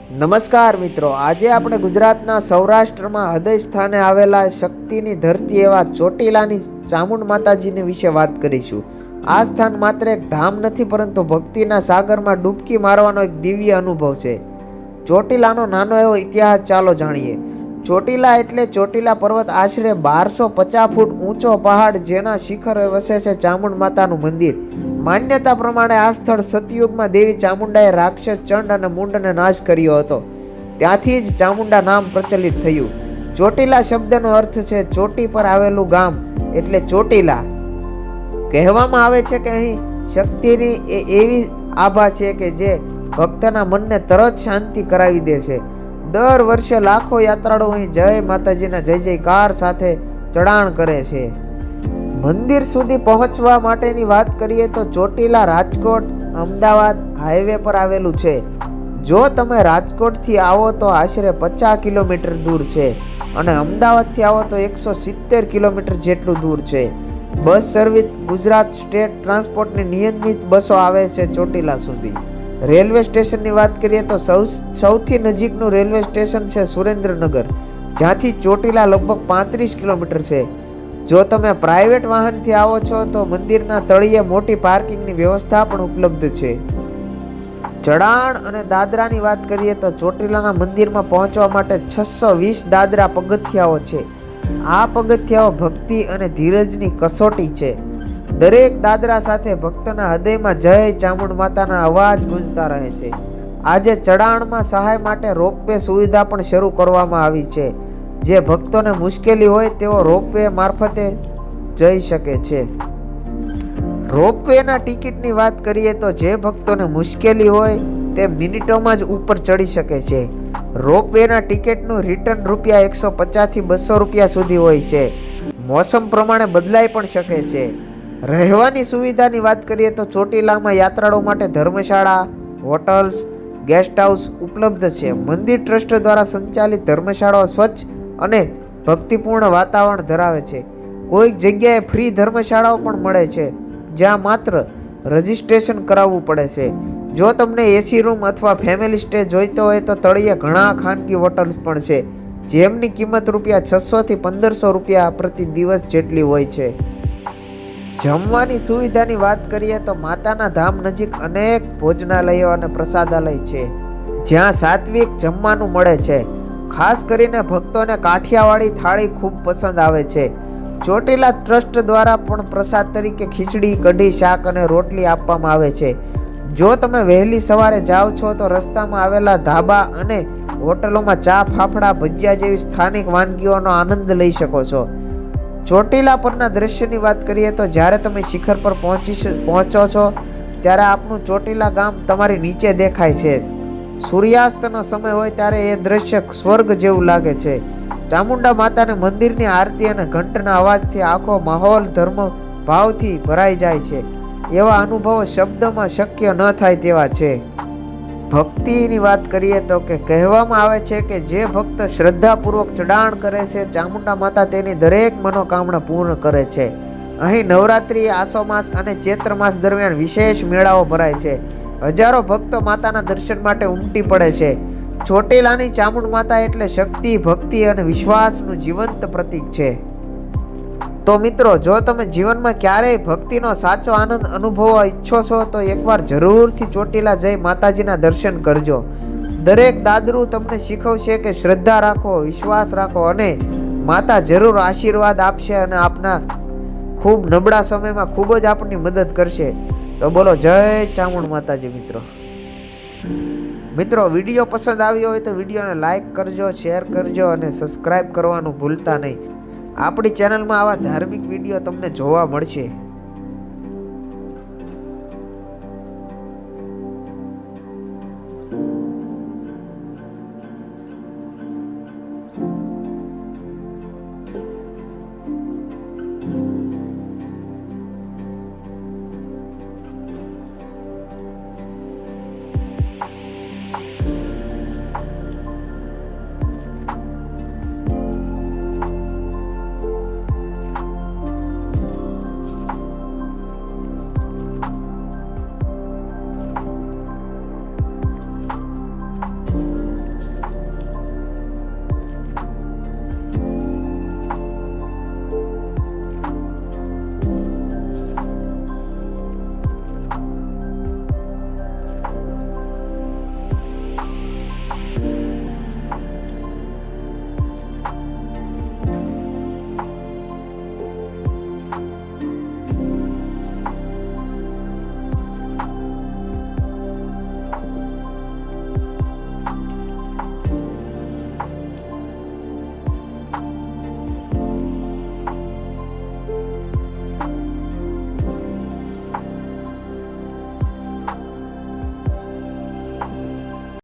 નમસ્કાર મિત્રો, આજે આપણે ગુજરાતના સૌરાષ્ટ્રમાં હૃદય સ્થાને આવેલા શક્તિની ધરતી એવા ચોટીલાની ચામુંડ માતાજીની વિશે વાત કરીશું। આ સ્થાન માત્ર એક ધામ નથી, પરંતુ ભક્તિના સાગરમાં ડૂબકી મારવાનો એક દિવ્ય અનુભવ છે। ચોટીલાનો નાનો એવો ઇતિહાસ ચાલો જાણીએ। ચોટીલા એટલે ચોટીલા પર્વત આશરે 1250 ફૂટ ઊંચો પહાડ, જેના શિખરે વસે છે ચામુંડ માતાનું મંદિર। માન્યતા પ્રમાણે આ સ્થળ સતયુગમાં દેવી ચામુંડાએ રાક્ષસ ચંડ અને મુંડને નાશ કર્યો હતો। ત્યાંથી જ ચામુંડા નામ પ્રચલિત થયું। ચોટીલા શબ્દનો અર્થ છે ચોટી પર આવેલું ગામ, એટલે ચોટીલા। કહેવામાં આવે છે કે અહીં શક્તિની એવી આભા છે કે જે ભક્તના મનને તરત શાંતિ કરાવી દે છે। દર વર્ષે લાખો યાત્રાળુઓ અહીં જય માતાજીના જય જયકાર સાથે ચઢાણ કરે છે। મંદિર સુધી પહોંચવા માટેની વાત કરીએ તો ચોટીલા રાજકોટ અમદાવાદ હાઈવે પર આવેલું છે। જો તમે રાજકોટથી આવો તો આશરે 50 કિલોમીટર દૂર છે અને અમદાવાદથી આવો તો 170 કિલોમીટર જેટલું દૂર છે। બસ સર્વિસ ગુજરાત સ્ટેટ ટ્રાન્સપોર્ટની નિયમિત બસો આવે છે ચોટીલા સુધી। રેલવે સ્ટેશનની વાત કરીએ તો સૌથી નજીકનું રેલવે સ્ટેશન છે સુરેન્દ્રનગર, જ્યાંથી ચોટીલા લગભગ 35 કિલોમીટર છે। જો તમે પ્રાઇવેટ વાહનથી આવો છો તો મંદિરના તળિયે મોટી પાર્કિંગની વ્યવસ્થા પણ ઉપલબ્ધ છે। ચઢાણ અને દાદરાની વાત કરીએ તો ચોટીલાના મંદિરમાં પહોંચવા માટે 620 દાદરા પગથિયાઓ છે। આ પગથિયાઓ ભક્તિ અને ધીરજની કસોટી છે। દરેક દાદરા સાથે ભક્તના હૃદયમાં જય ચામુંડ માતાના અવાજ ગુંજતા રહે છે। આજે ચઢાણમાં સહાય માટે રોપવે સુવિધા પણ શરૂ કરવામાં આવી છે। જે ભક્તોને મુશ્કેલી હોય તેઓ રોપવે મારફતે જઈ શકે છે। રોપવેના ટિકિટની વાત કરીએ તો જે ભક્તોને મુશ્કેલી હોય તે મિનિટોમાં જ ઉપર ચડી શકે છે। રોપવેના ટિકિટનું રિટર્ન રૂપિયા 150 થી 200 રૂપિયા સુધી હોય છે। મોસમ પ્રમાણે બદલાઈ પણ શકે છે। રહેવાની સુવિધાની વાત કરીએ તો ચોટીલામાં યાત્રાળુઓ માટે ધર્મશાળા, હોટલ્સ, ગેસ્ટ હાઉસ ઉપલબ્ધ છે। મંદિર ટ્રસ્ટ દ્વારા સંચાલિત ધર્મશાળાઓ સ્વચ્છ અને ભક્તિપૂર્ણ વાતાવરણ ધરાવે છે। કોઈક જગ્યાએ ફ્રી ધર્મશાળાઓ પણ મળે છે, જ્યાં માત્ર રજિસ્ટ્રેશન કરાવવું પડે છે। જો તમને એસી રૂમ અથવા ફેમિલી સ્ટે જોઈતો હોય તો તળિયે ઘણા ખાનગી હોટલ્સ પણ છે, જેમની કિંમત રૂપિયા 600 થી 1500 રૂપિયા પ્રતિ દિવસ જેટલી હોય છે। જમવાની સુવિધાની વાત કરીએ તો માતાના ધામ નજીક અનેક ભોજનાલયો અને પ્રસાદાલય છે, જ્યાં સાત્વિક જમવાનું મળે છે। ખાસ કરીને ભક્તોને કાઠિયાવાડી થાળી ખૂબ પસંદ આવે છે। ચોટીલા ટ્રસ્ટ દ્વારા પણ પ્રસાદ તરીકે ખીચડી, કઢી, શાક અને રોટલી આપવામાં આવે છે। જો તમે વહેલી સવારે જાઓ છો તો રસ્તામાં આવેલા ધાબા અને હોટલોમાં ચા, ફાફડા, ભજીયા જેવી સ્થાનિક વાનગીઓનો આનંદ લઈ શકો છો। ચોટીલા પરના દ્રશ્યની વાત કરીએ તો જ્યારે તમે શિખર પર પહોંચો છો ત્યારે આપનું ચોટીલા ગામ તમારી નીચે દેખાય છે। સૂર્યાસ્તનો સમય હોય ત્યારે એ દ્રશ્ય સ્વર્ગ જેવું લાગે છે। ચામુંડા માતાને મંદિરની આરતી અને ઘંટના અવાજથી આખો માહોલ ધર્મ ભાવથી ભરાઈ જાય છે। એવા અનુભવો શબ્દમાં શક્ય ન થાય તેવા છે। ભક્તિની વાત કરીએ તો કહેવામાં આવે છે કે જે ભક્ત શ્રદ્ધાપૂર્વક ચઢાણ કરે છે, ચામુંડા માતા તેની દરેક મનોકામના પૂર્ણ કરે છે। અહીં નવરાત્રિ, આસો માસ અને ચૈત્ર માસ દરમિયાન વિશેષ મેળાઓ ભરાય છે। હજારો ભક્તો માતાના દર્શન માટે ઉમટી પડે છે। ચોટીલાની ચામુંડ માતા એટલે શક્તિ, ભક્તિ અને વિશ્વાસનું જીવંત પ્રતીક છે। તો મિત્રો, જો તમે જીવનમાં ક્યારેય ભક્તિનો સાચો આનંદ અનુભવવા ઈચ્છો છો તો એકવાર જરૂરથી ચોટીલા જઈ માતાજીના દર્શન કરજો। દરેક દાદરું તમને શીખવશે કે શ્રદ્ધા રાખો, વિશ્વાસ રાખો અને માતા જરૂર આશીર્વાદ આપશે અને આપના ખૂબ નબળા સમયમાં ખૂબ જ આપની મદદ કરશે। તો બોલો જય ચામુંડ માતાજી। મિત્રો, વિડીયો પસંદ આવ્યો હોય તો વિડીયોને લાઈક કરજો, શેર કરજો અને સબસ્ક્રાઈબ કરવાનું ભૂલતા નહીં। આપણી ચેનલમાં આવા ધાર્મિક વિડીયો તમને જોવા મળશે।